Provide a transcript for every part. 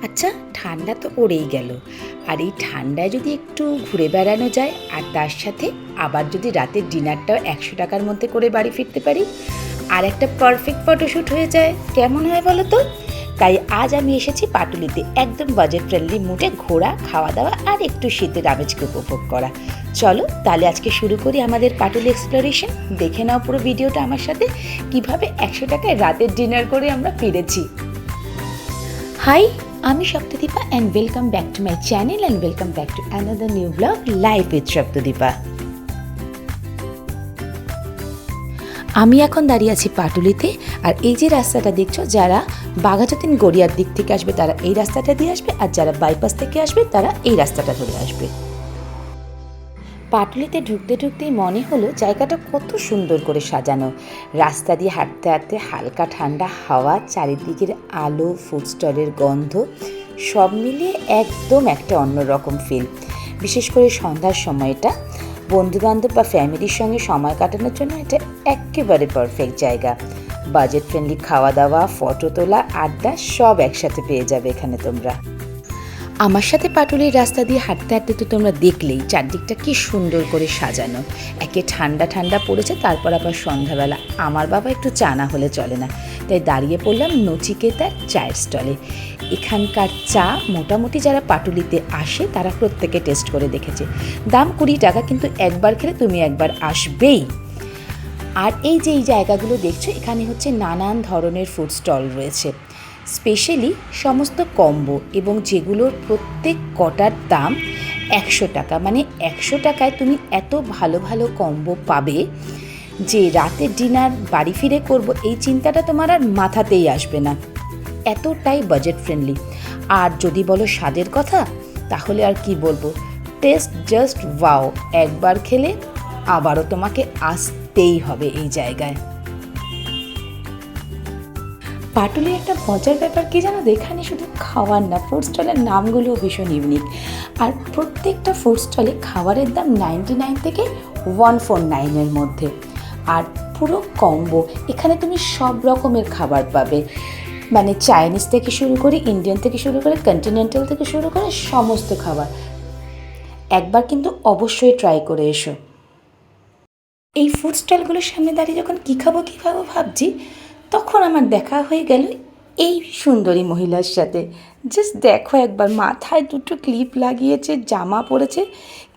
আচ্ছা, ঠান্ডা তো পড়েই গেল, আর এই ঠান্ডায় যদি একটু ঘুরে বেড়ানো যায় আর তার সাথে আবার যদি রাতের ডিনারটাও 100 টাকার মধ্যে করে বাড়ি ফিরতে পারি আর একটা পারফেক্ট ফটোশ্যুট হয়ে যায়, কেমন হয় বলো তো? তাই আজ আমি এসেছি পাটুলিতে একদম বাজেট ফ্রেন্ডলি মুডে ঘোরা, খাওয়া দাওয়া আর একটু শীতের আমেজকে উপভোগ করা। চলো তাহলে আজকে শুরু করি আমাদের পাটুলি এক্সপ্লোরেশন। দেখে নাও পুরো ভিডিওটা আমার সাথে, কিভাবে 100 টাকায় রাতের ডিনার করে আমরা ফিরেছি। হাই, আমি Saptadipa and welcome back to my channel and welcome back to another new blog live with Saptadipa. আমি এখন দাঁড়িয়ে আছি পাটুলিতে, আর এই যে রাস্তাটা দেখছো, যারা বাঘাযতীন গড়িয়ার দিক থেকে আসবে তারা এই রাস্তাটা দিয়ে আসবে, আর যারা বাইপাস থেকে আসবে তারা এই রাস্তাটা ধরে আসবে। পাটুলিতে ঢুকতে ঢুকতেই মনে হলো জায়গাটা কত সুন্দর করে সাজানো। রাস্তা দিয়ে হাঁটতে হাঁটতে হালকা ঠান্ডা হাওয়া, চারিদিকের আলো, ফুড স্টলের গন্ধ, সব মিলিয়ে একদম একটা অন্যরকম ফিল। বিশেষ করে সন্ধ্যার সময়টা বন্ধুবান্ধব বা ফ্যামিলির সঙ্গে সময় কাটানোর জন্য এটা একেবারে পারফেক্ট জায়গা। বাজেট ফ্রেন্ডলি খাওয়া দাওয়া, ফটো তোলা, আড্ডা সব একসাথে পেয়ে যাবে এখানে তোমরা। আমার সাথে পাটুলির রাস্তা দিয়ে হাঁটতে হাঁটতে তো তোমরা দেখলেই চারদিকটা কি সুন্দর করে সাজানো। একে ঠান্ডা ঠান্ডা পড়েছে, তারপর আবার সন্ধ্যাবেলা আমার বাবা একটু চা না হলে চলে না, তাই দাঁড়িয়ে পড়লাম নচিকেতার চায়ের স্টলে। এখানকার চা মোটামুটি যারা পাটুলিতে আসে তারা প্রত্যেকে টেস্ট করে দেখেছে। দাম 20 টাকা, কিন্তু একবার খেলে তুমি একবার আসবেই। আর এই যে এই জায়গাগুলো দেখছো, এখানে হচ্ছে নানান ধরনের ফুড স্টল রয়েছে, স্পেশালি সমস্ত কম্বো, এবং যেগুলোর প্রত্যেক কটার দাম 100 টাকা। মানে 100 টাকায় তুমি এত ভালো ভালো কম্বো পাবে যে রাতের ডিনার বাড়ি ফিরে করব এই চিন্তাটা তোমার আর মাথাতেই আসবে না, এতটাই বাজেট ফ্রেন্ডলি। আর যদি বলো স্বাদের কথা, তাহলে আর কি বলবো, টেস্ট জাস্ট ওয়াও। একবার খেলে আবারও তোমাকে আসতেই হবে এই জায়গায়। পাটুলির একটা মজার ব্যাপার কি জানো তো, এখানে শুধু খাওয়ার না, ফুড স্টলের নামগুলোও ভীষণ ইউনিক। আর প্রত্যেকটা ফুড স্টলে খাবারের দাম 99 থেকে 149-এর মধ্যে। আর পুরো কম্বো, এখানে তুমি সব রকমের খাবার পাবে, মানে চাইনিজ থেকে শুরু করে, ইন্ডিয়ান থেকে শুরু করে, কন্টিনেন্টাল থেকে শুরু করে সমস্ত খাবার। একবার কিন্তু অবশ্যই ট্রাই করে এসো। এই ফুড স্টলগুলোর সামনে দাঁড়িয়ে যখন কী খাবো ভাবছি, তখন আমার দেখা হয়ে গেল এই সুন্দরী মহিলার সাথে। জাস্ট দেখো একবার, মাথায় দুটো ক্লিপ লাগিয়েছে, জামা পরেছে,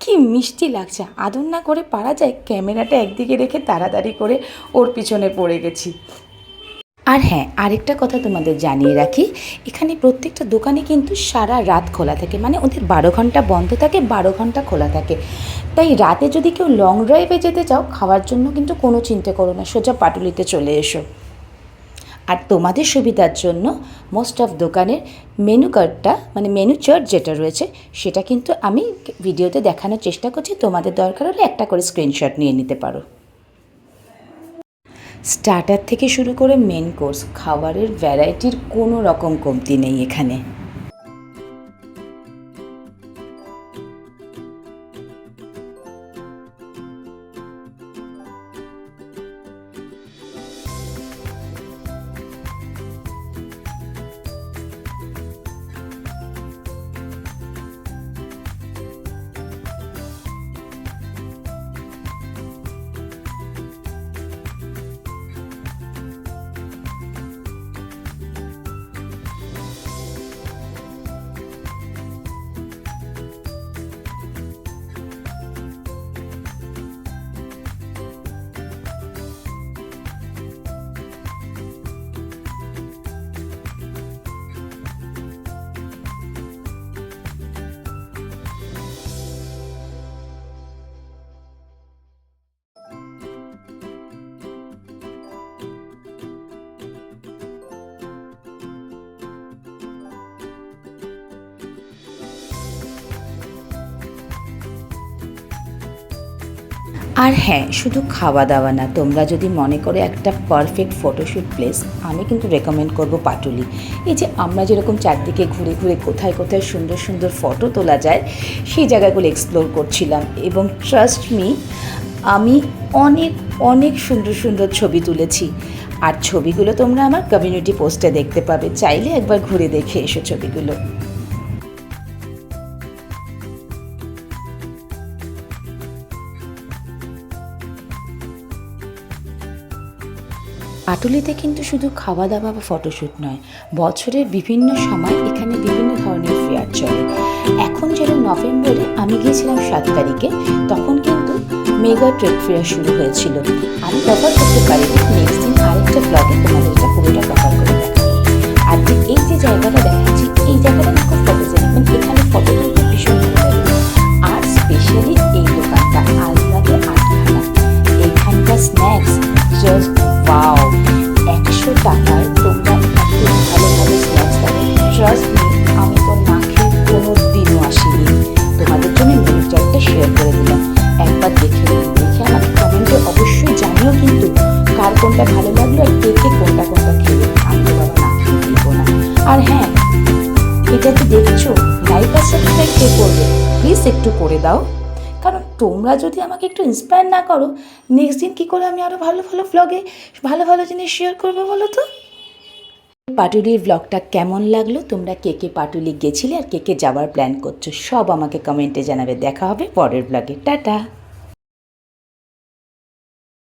কি মিষ্টি লাগছে। আদর না করে পারা যায়? ক্যামেরাটা একদিকে রেখে তাড়াতাড়ি করে ওর পিছনে পড়ে গেছি। আর হ্যাঁ, আরেকটা কথা তোমাদের জানিয়ে রাখি, এখানে প্রত্যেকটা দোকানে কিন্তু সারা রাত খোলা থাকে, মানে ওদের 12 ঘন্টা বন্ধ থাকে, 12 ঘন্টা খোলা থাকে। তাই রাতে যদি কেউ লং ড্রাইভে যেতে চাও খাওয়ার জন্য, কিন্তু কোনো চিন্তা করো না, সোজা পাটুলিতে চলে এসো। আর তোমাদের সুবিধার জন্য মোস্ট অফ দোকানের মেনু কার্ডটা, মানে মেনু চার্ট যেটা রয়েছে, সেটা কিন্তু আমি ভিডিওতে দেখানোর চেষ্টা করছি। তোমাদের দরকার হলে একটা করে স্ক্রিনশট নিয়ে নিতে পারো। স্টার্টার থেকে শুরু করে মেন কোর্স, খাবারের ভ্যারাইটির কোনো রকম কমতি নেই এখানে। আর হ্যাঁ, শুধু খাওয়া দাওয়া না, তোমরা যদি মনে করো একটা পারফেক্ট ফটোশ্যুট প্লেস, আমি কিন্তু রেকমেন্ড করব পাটুলি। এই যে আমরা যেরকম চারদিকে ঘুরে ঘুরে কোথায় কোথায় সুন্দর সুন্দর ফটো তোলা যায়, সেই জায়গাগুলো এক্সপ্লোর করছিলাম, এবং ট্রাস্ট মি, আমি অনেক অনেক সুন্দর সুন্দর ছবি তুলেছি। আর ছবিগুলো তোমরা আমার কমিউনিটি পোস্টে দেখতে পাবে, চাইলে একবার ঘুরে দেখে এসো ছবিগুলো। আটুলিতে কিন্তু শুধু খাওয়া দাওয়া বা ফটোশ্যুট নয়, বছরের বিভিন্ন সময় এখানে বিভিন্ন ধরনের ফেয়ার চলে। এখন যেরকম নভেম্বরে আমি গিয়েছিলাম 7 তারিখে, তখন কিন্তু মেগা ট্রেড ফেয়ার শুরু হয়েছিল। আমি কভার করতে পারিনি, নেক্সট দিন আরেকটা ব্লগে তোমাদের এটা পুরোটা কভার করে দেখাবো। আর এই যে জায়গাটা দেখাচ্ছি, এই জায়গাটা না খুব ফটোজেনিক, মানে এখানে ফটো তুলতে ভীষণ ভালো লাগে। আর স্পেশালি এই দোকানটা আলমাতে আটখানা, এইখানকার স্ন্যাক্স জাস্ট ওয়াও। 100 টাকায় তোমরা এত ভালো ভালো স্ন্যাক্স পাবে, ট্রাস্ট মি, আমি তো না খেয়ে কোনো দিনও আসিনি। তোমাদের জন্য মেনু চার্টটা শেয়ার করে দিলাম, একবার দেখে আমাকে কমেন্টে অবশ্যই জানিও কিন্তু কার কোনটা ভালো লাগলো আর কে কে কোনটা কোনটা খেলে। আমি তো বাবা না খেয়ে দেবো না। আর হ্যাঁ, এটা কি দেখছো, লাইক আর সাবস্ক্রাইব কে করবে, প্লিজ একটু করে দাও, কারণ তোমরা যদি আমাকে একটু ইন্সপায়ার না করো, নেক্সট দিন কী করে আমি আরও ভালো ভালো ভ্লগে ভালো ভালো জিনিস শেয়ার করবো বলো তো। পাটুলির ব্লগটা কেমন লাগলো, তোমরা কে কে পাটুলি গেছিলে আর কে কে যাওয়ার প্ল্যান করছো, সব আমাকে কমেন্টে জানাবে। দেখা হবে পরের ব্লগে, টাটা।